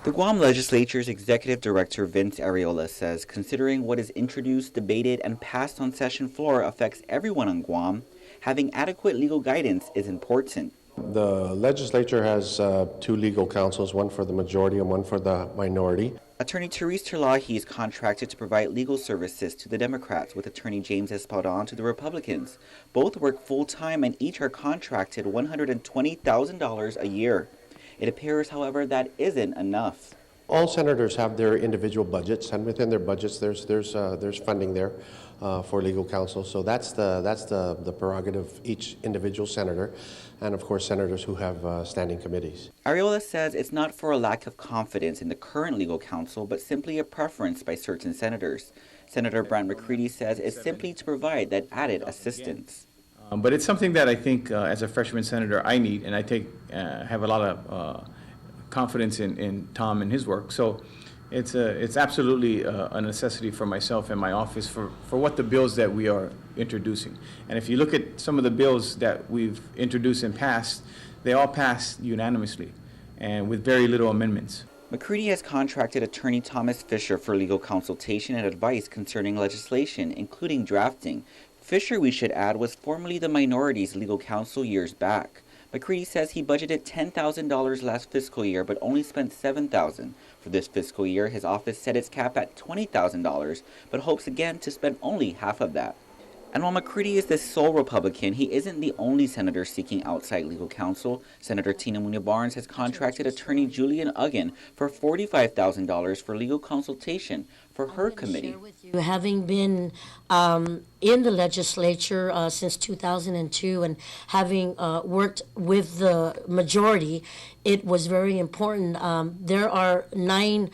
The Guam Legislature's Executive Director Vince Areola says considering what is introduced, debated, and passed on session floor affects everyone on Guam, having adequate legal guidance is important. The legislature has two legal counsels, one for the majority and one for the minority. Attorney Therese Terlahi is contracted to provide legal services to the Democrats, with Attorney James Espadon to the Republicans. Both work full-time and each are contracted $120,000 a year. It appears, however, that isn't enough. All senators have their individual budgets, and within their budgets, there's funding there for legal counsel. So that's the prerogative of each individual senator, and of course, senators who have standing committees. Areola says it's not for a lack of confidence in the current legal counsel, but simply a preference by certain senators. Senator Brant McCready says it's simply to provide that added assistance. But it's something that I think, as a freshman senator, I need, and I have a lot of confidence in Tom and his work. So it's absolutely a necessity for myself and my office for what the bills that we are introducing. And if you look at some of the bills that we've introduced and passed, they all passed unanimously and with very little amendments. McCready has contracted attorney Thomas Fisher for legal consultation and advice concerning legislation, including drafting. Fisher, we should add, was formerly the minority's legal counsel years back. McCready says he budgeted $10,000 last fiscal year, but only spent $7,000. For this fiscal year, his office set its cap at $20,000, but hopes again to spend only half of that. And while McCready is the sole Republican, he isn't the only senator seeking outside legal counsel. Senator Tina Munoz Barnes has contracted attorney Julian Uggan for $45,000 for legal consultation for her committee. Having been in the legislature since 2002 and having worked with the majority, it was very important. There are 9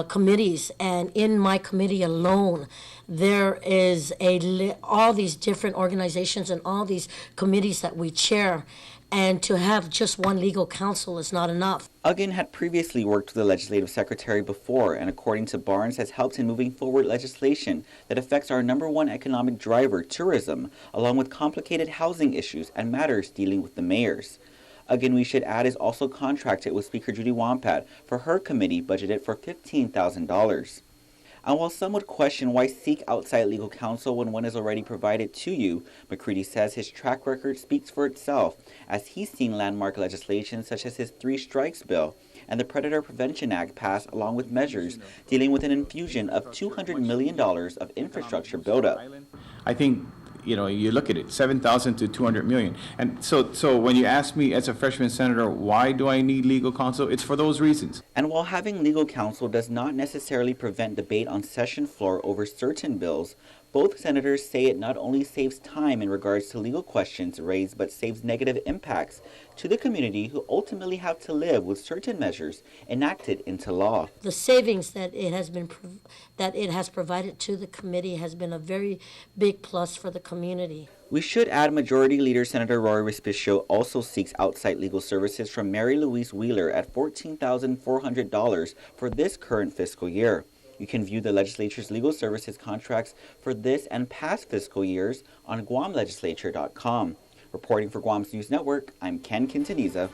committees, and in my committee alone, there is all these different organizations and all these committees that we chair, and to have just one legal counsel is not enough. Uggan had previously worked with the legislative secretary before, and according to Barnes, has helped in moving forward legislation that affects our #1 economic driver, tourism, along with complicated housing issues and matters dealing with the mayors. Uggan, we should add, is also contracted with Speaker Judy Wampat for her committee budgeted for $15,000. And while some would question why seek outside legal counsel when one is already provided to you, McCready says his track record speaks for itself, as he's seen landmark legislation such as his 3 strikes bill and the Predator Prevention Act passed, along with measures dealing with an infusion of $200 million of infrastructure buildup. I think, you look at it, 7,000 to 200 million. And so when you ask me as a freshman senator, why do I need legal counsel? It's for those reasons. And while having legal counsel does not necessarily prevent debate on session floor over certain bills, both senators say it not only saves time in regards to legal questions raised, but saves negative impacts to the community who ultimately have to live with certain measures enacted into law. The savings that it has provided to the committee has been a very big plus for the community. We should add Majority Leader Senator Roy Respicio also seeks outside legal services from Mary Louise Wheeler at $14,400 for this current fiscal year. You can view the legislature's legal services contracts for this and past fiscal years on GuamLegislature.com. Reporting for Guam's News Network, I'm Ken Quintaniza.